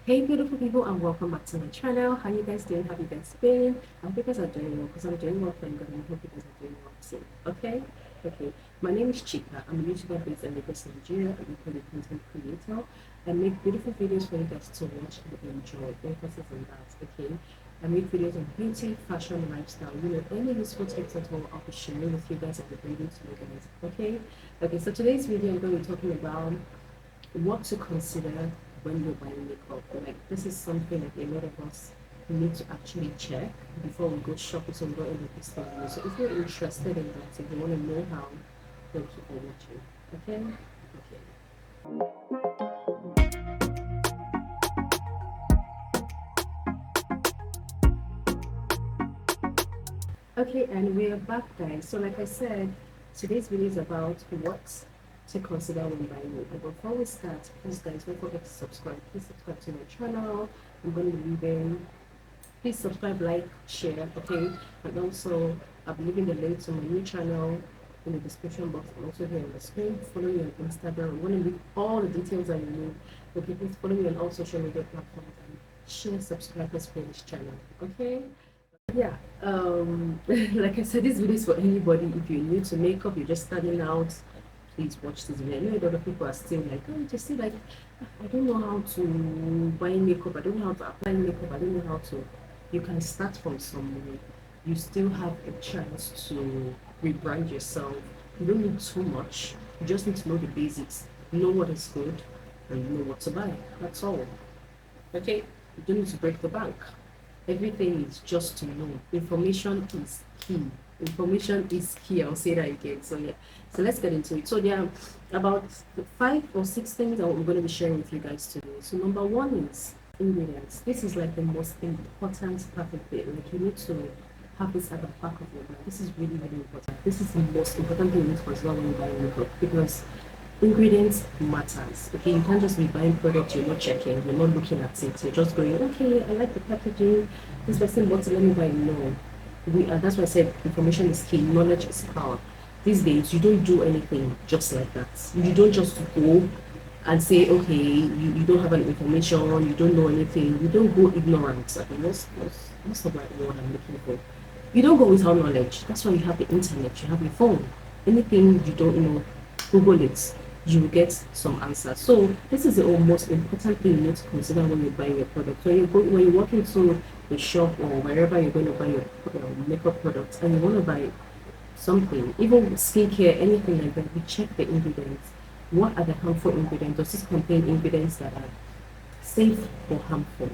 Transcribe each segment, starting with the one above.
Hey beautiful people, and welcome back to my channel. How you guys doing? How you guys been? I hope you guys are doing well because I'm doing well, thank God, and I hope you guys are doing well too. Okay. My name is Chika. I'm a YouTuber based in Lagos, Nigeria. I'm a content creator. I make beautiful videos for you guys to watch and enjoy. Emphasis on that. Okay. I make videos on beauty, fashion, lifestyle. Any useful tips at all, I'll be sharing with you guys and be bringing to you guys. Okay. So today's video, I'm going to be talking about what to consider when you're buying makeup. Like this is something that a lot of us need to actually check before we go shopping so we don't end up spending. So if you're interested in that, if you want to know how, then keep on watching. Okay, and we're back, guys. So like I said, today's video is about what to consider when buying makeup. But before we start, please guys, don't forget to subscribe. Please subscribe to my channel. I'm going to be leaving. Please subscribe, like, share, okay? And also, I'll be leaving the link to my new channel in the description box and also here on the screen. Follow me on Instagram. I'm going to leave all the details that you need. Okay, please follow me on all social media platforms and share, subscribe, let's grow this channel, okay? Yeah, like I said, this video is for anybody. If you're new to makeup, you're just starting out, please watch this video. I know a lot of people are still like, oh, just see, like, I don't know how to buy makeup, I don't know how to apply makeup, I don't know how to. You can start from somewhere. You still have a chance to rebrand yourself. You don't need too much. You just need to know the basics, know what is good, and know what to buy. That's all. Okay? You don't need to break the bank. Everything is just to know. Information is key. Information is key. I'll say that again. So yeah. So let's get into it. So there are about 5 or 6 things that I'm going to be sharing with you guys today. So number one is ingredients. This is like the most important part of it. Like you need to have this at the back of your mind. This is really, really important. This is the most important thing you need to consider when you buy makeup because ingredients matters. Okay, you can't just be buying products you're not checking, you're not looking at it. You're just going, okay, I like the packaging. This person bought it, let me buy. No, that's why I said information is key. Knowledge is power. These days, you don't do anything just like that. You don't just go and say, okay, you don't have any information, you don't know anything. You don't go ignorant. I mean, what's the right word I'm looking for? You don't go without knowledge. That's why you have the internet, you have your phone. Anything you don't know, Google it. You will get some answers. So this is the most important thing you need to consider when you're buying your product. When you walk into a shop or wherever you're going to buy your makeup products and you want to buy something, even skincare, anything like that, you check the ingredients. What are the harmful ingredients? Does this contain ingredients that are safe or harmful?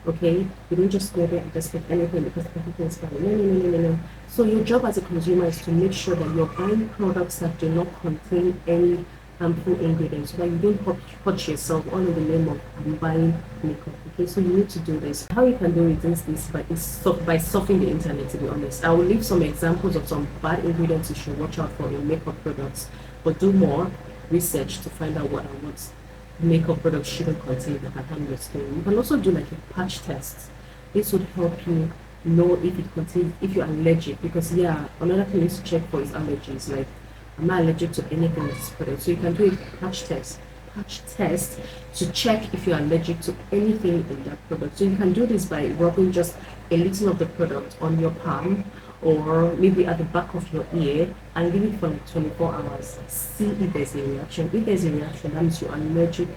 Okay, you don't just go there and just pick anything because everything is fine. No. So your job as a consumer is to make sure that you're buying products that do not contain any harmful ingredients so that you don't hurt yourself all in the name of buying makeup. Okay, so you need to do this. How you can do it is this by surfing the internet, to be honest. I will leave some examples of some bad ingredients you should watch out for in makeup products, but do more research to find out what and what makeup products shouldn't contain that can harm your skin. You can also do like a patch test. This would help you know if you're allergic, because yeah, another thing you need to check for is allergies. Like, I'm not allergic to anything in this product, so you can do a patch test. Patch test to check if you're allergic to anything in that product. So you can do this by rubbing just a little of the product on your palm or maybe at the back of your ear and leave it for like 24 hours. See if there's a reaction. If there's a reaction, that means you're allergic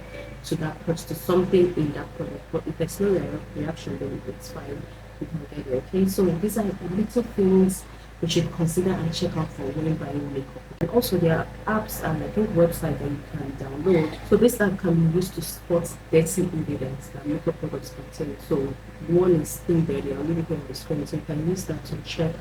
to that product, to something in that product. But if there's no reaction, then it's fine. You can get it. Okay, so these are little things you should consider and check out for when buying makeup. And also there are apps and I think websites that you can download. So this app can be used to spot dirty ingredients that makeup products contain. So one is Skin Dirty. I'll leave it here on the screen. So you can use that to check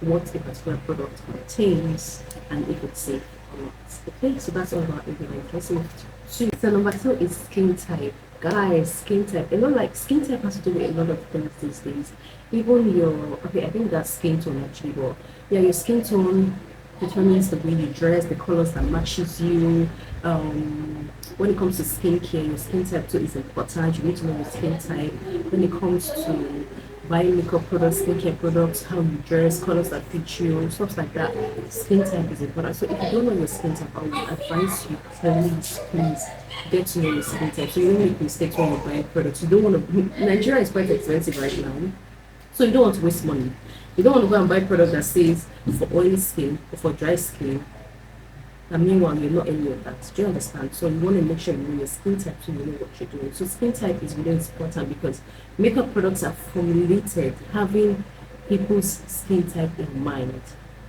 what a particular product contains and if it's safe or not. Okay, so that's all about ingredients. Let's move to two. So number two is skin type. Guys, skin type. Like skin type has to do with a lot of things these days. Even your I think that's skin tone actually, but yeah, your skin tone determines the way you dress, the colors that matches you. When it comes to skincare, your skin type too is important. You need to know your skin type. When it comes to buying makeup products, skincare products, how you dress, colors that fit you, stuff like that. Skin type is important. So if you don't know your skin type, I would advise you, please get to know your skin type so you don't make mistakes when you buy products. You don't want to. Nigeria is quite expensive right now, so you don't want to waste money. You don't want to go and buy product that says for oily skin or for dry skin, and meanwhile, you're not any of that. Do you understand? So you want to make sure you know your skin type so you know what you're doing. So skin type is really important because makeup products are formulated having people's skin type in mind.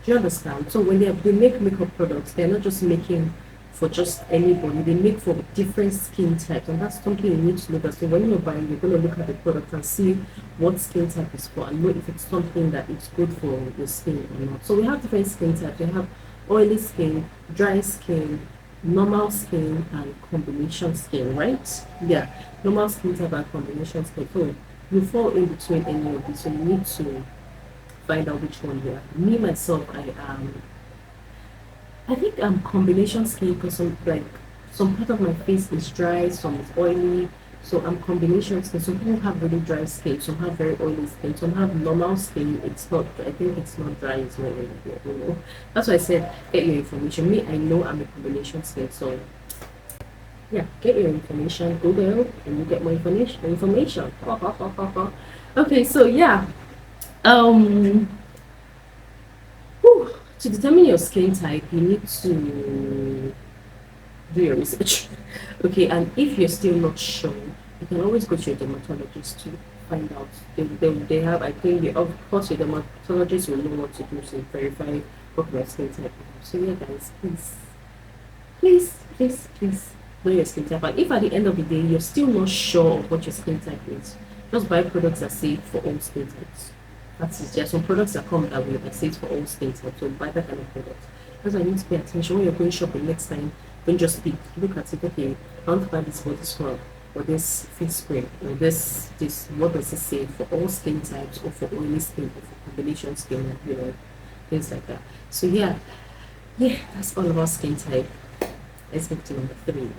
Do you understand? So when they make makeup products, they're not just making for just anybody. They make for different skin types, and that's something you need to look at. So when you're buying, you're going to look at the product and see what skin type is for, and know if it's something that is good for your skin or not. So we have different skin types. We have oily skin, dry skin, normal skin, and combination skin, right? Yeah, normal skin type and combination skin. So you fall in between any of these, so you need to find out which one you are. Me myself, I think I'm combination skin because some part of my face is dry, some is oily. So I'm combination skin. Some people have really dry skin, some have very oily skin, some have normal skin. It's not. I think it's not dry. It's not really good. You know. That's why I said get your information. Me, I know I'm a combination skin. So yeah, get your information. Google and you get more information. Okay, so yeah. Um. Whew, to determine your skin type, you need to do your research. Okay, and if you're still not sure, you can always go to your dermatologist to find out. They have, I think, of course, your dermatologist will know what to do to verify what your skin type is. So, yeah, guys, please know your skin type. And if at the end of the day you're still not sure of what your skin type is, just buy products that say for all skin types. That's it. There are some products that come that way that say for all skin types. So, buy that kind of product. That's why you need to pay attention when you're going shopping next time. Don't just pick. Look at it. Okay, I want to buy this body scrub or this face spray or this. What does it say for all skin types or for oily skin or for combination skin? You know, things like that. So yeah, that's all about skin type. Let's move to number 3.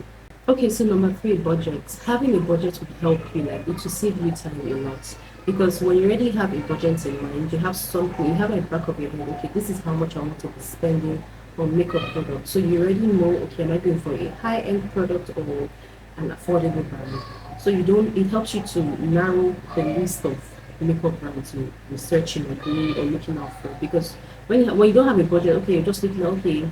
Okay, so number 3, budget. Having a budget will help you, like it will save you time a lot. Because when you already have a budget in mind, you have something, you have at the back of your head, okay, this is how much I want to be spending on makeup products. So you already know, okay, am I going for a high-end product or an affordable brand? So you don't, it helps you to narrow the list of makeup brands you're researching or doing or looking out for. Because when you don't have a budget, okay, you're just looking at, okay,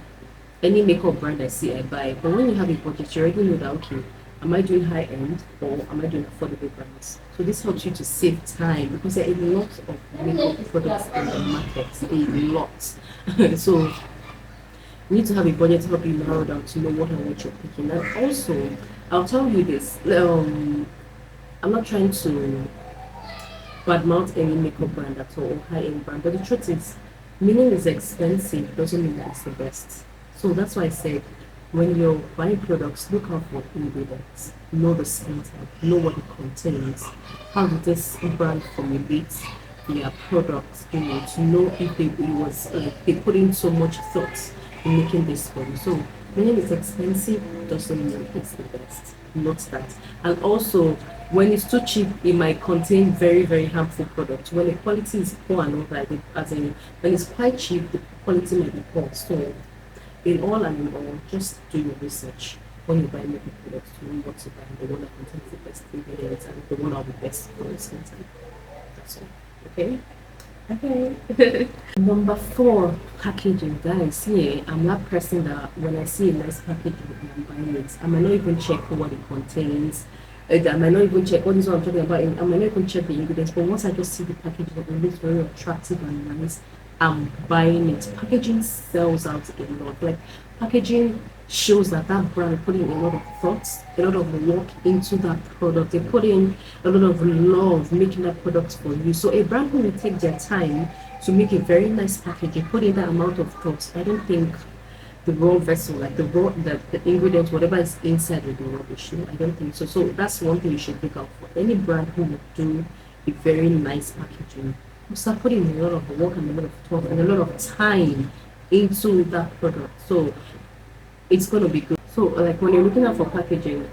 any makeup brand I see, I buy. But when you have a budget, you already know that, okay, am I doing high end or am I doing affordable brands? So this helps you to save time because there are a lot of makeup products in the market, a lot. So you need to have a budget to help you narrow down to know what and what you're picking. And also, I'll tell you this. I'm not trying to badmouth any makeup brand at all or high end brand, but the truth is, meaning is expensive doesn't mean that it's the best. So that's why I said when you're buying products, look out for ingredients, know the skin type, know what it contains, how did this brand formulate their products, you know, to know if it was they put in so much thought in making this for you. So when it's expensive doesn't mean it's the best. Not that. And also when it's too cheap, it might contain very, very harmful products. When the quality is poor and all that, as in when it's quite cheap, the quality might be poor. So in all and in all, just do your research when you buy makeup products to know what to buy, the one that contains the best ingredients and the one that will be best for your skin type. That's all. Okay? Okay. Number 4, packaging. Guys, here I'm that person that when I see a nice packaging I'm buying it, I might not even check what it contains. I might not even check what is what I'm talking about. I might not even check the ingredients, but once I just see the packaging, it looks very attractive and nice. I'm buying it. Packaging sells out a lot. Like packaging shows that that brand put in a lot of thoughts, a lot of work into that product. They put in a lot of love making that product for you. So a brand who will take their time to make a very nice packaging, put in that amount of thoughts, I don't think the raw vessel, like the ingredients, whatever is inside will be rubbish. No, I don't think so. So that's one thing you should look out for. Any brand who will do a very nice packaging, you start putting a lot of work and a lot of thought and a lot of time into that product. So it's going to be good. So like when you're looking out for packaging,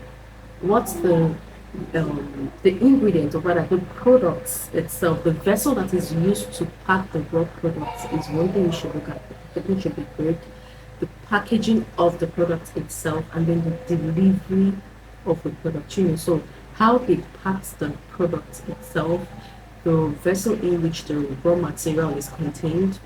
what's the the ingredient, or rather the products itself, the vessel that is used to pack the raw products is one thing you should look at. The packaging should be great. The packaging of the product itself, and then the delivery of the product. So how they pack the product itself, the vessel in which the raw material is contained.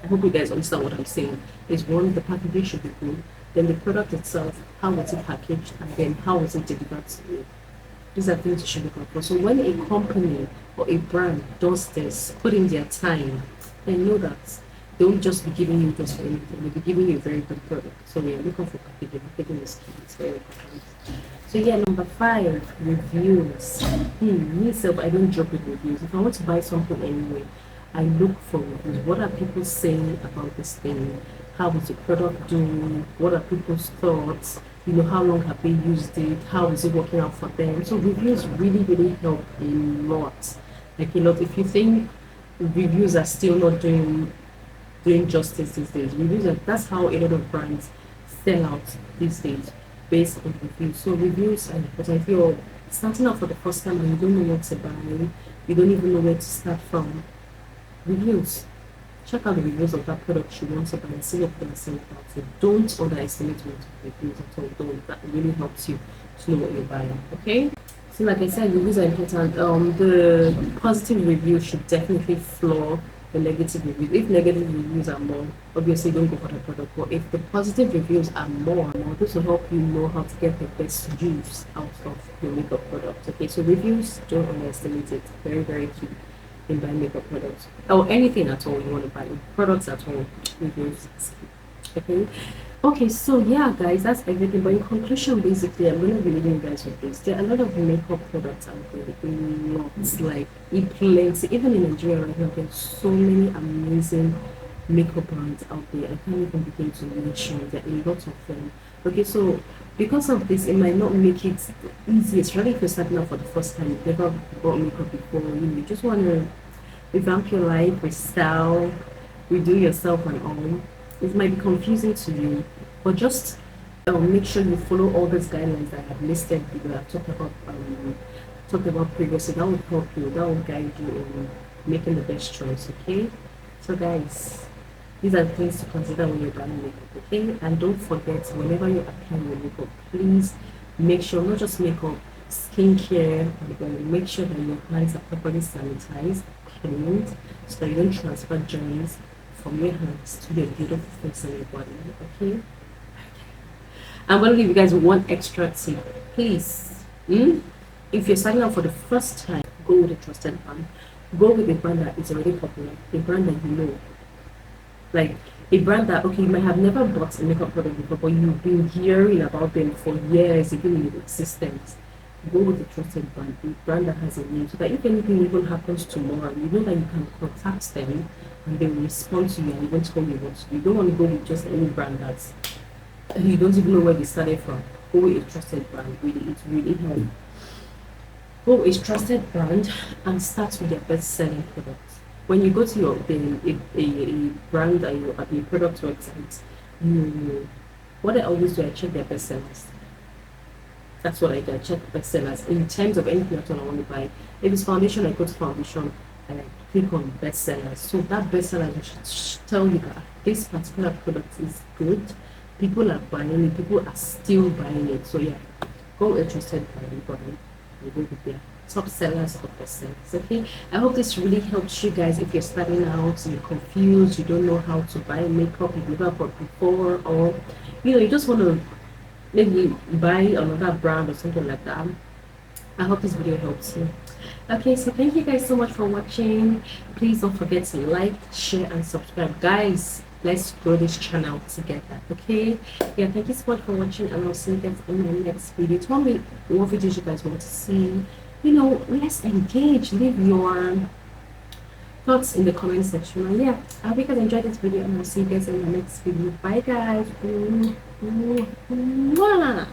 I hope you guys understand what I'm saying. Is one, the packaging should be good. Then the product itself, how was it packaged, and then how was it delivered to you. These are things you should look out for. So when a company or a brand does this, put in their time, then know that they won't just be giving you just for anything. They'll be giving you a very good product. So yeah, look out for packaging. Packaging is key. It's very important. So yeah, number 5, reviews. Myself, I don't joke with reviews. If I want to buy something anyway, I look for reviews. What are people saying about this thing? How is the product doing? What are people's thoughts? How long have they used it? How is it working out for them? So reviews really, really help a lot. Like a lot. If you think reviews are still not doing justice these days, that's how a lot of brands sell out these days, based on reviews. So reviews, but I feel starting out for the first time and you don't know what to buy, you don't even know where to start from. Reviews. Check out the reviews of that product you want to buy and see what they're saying about it. Don't underestimate reviews at all. Don't. That really helps you to know what you're buying. Okay? So like I said, reviews are important. The positive reviews should definitely floor the negative reviews. If negative reviews are more, obviously don't go for the product. But if the positive reviews are more, this will help you know how to get the best use out of your makeup product. Okay, so reviews, don't underestimate it. Very, very key in buying makeup products or anything at all you want to buy, products at all. Reviews. Okay, so yeah, guys, that's everything. But in conclusion, basically, I'm gonna be leaving you guys with this. There are a lot of makeup products out there. Lots, like plenty. Even in Nigeria right now, there's so many amazing makeup brands out there. I can't even begin to mention. There are a lot of them. Okay, so because of this, it might not make it easy, especially if you're starting out for the first time. You've never bought makeup before. You just want to revamp your life, restyle, redo yourself and all. It might be confusing to you, but just make sure you follow all these guidelines that I have listed below. I've talked about previously. That will help you. That will guide you in making the best choice. Okay, so guys, these are things to consider when you're buying makeup. Okay, and don't forget, whenever you're applying your makeup, please make sure not just makeup, skincare, and make sure that your hands are properly sanitized, cleaned, so that you don't transfer germs from your hands to your beautiful face and your body. Okay, I'm going to give you guys one extra tip. Please, if you're starting out for the first time, go with a trusted brand. Go with a brand that is already popular, a brand that you know. Like a brand that, okay, you might have never bought a makeup product before, but you've been hearing about them for years, even in existence. Go with a trusted brand, a brand that has a name, so that if anything even happens tomorrow, you know that you can contact them and they will respond to you and even tell you what to do. You don't want to go with just any brand that's you don't even know where they started from. Go with a trusted brand. Really, it really helps. Go with a trusted brand and start with your best-selling products. When you go to a brand that you at the product website, what I always do, I check their bestsellers. That's what I do. I check bestsellers in terms of anything at all I want to buy. If it's foundation, I go to foundation and I click on bestsellers. So that bestseller should tell you that this particular product is good. People are buying it. People are still buying it. So yeah, go interested brand and go with their top sellers or best sellers. Okay, I hope this really helps you guys if you're starting out, you're confused, you don't know how to buy makeup, you've never bought before, or you just want to maybe buy another brand or something like that. I hope this video helps you. Okay, so thank you guys so much for watching. Please don't forget to like, share, and subscribe, guys. Let's grow this channel together. Okay, yeah, thank you so much for watching, and I'll see you guys in my next video. Tell me what videos you guys want to see. Let's engage. Leave your thoughts in the comment section. And yeah, I hope you guys enjoyed this video, and I'll see you guys in the next video. Bye, guys. Mwah.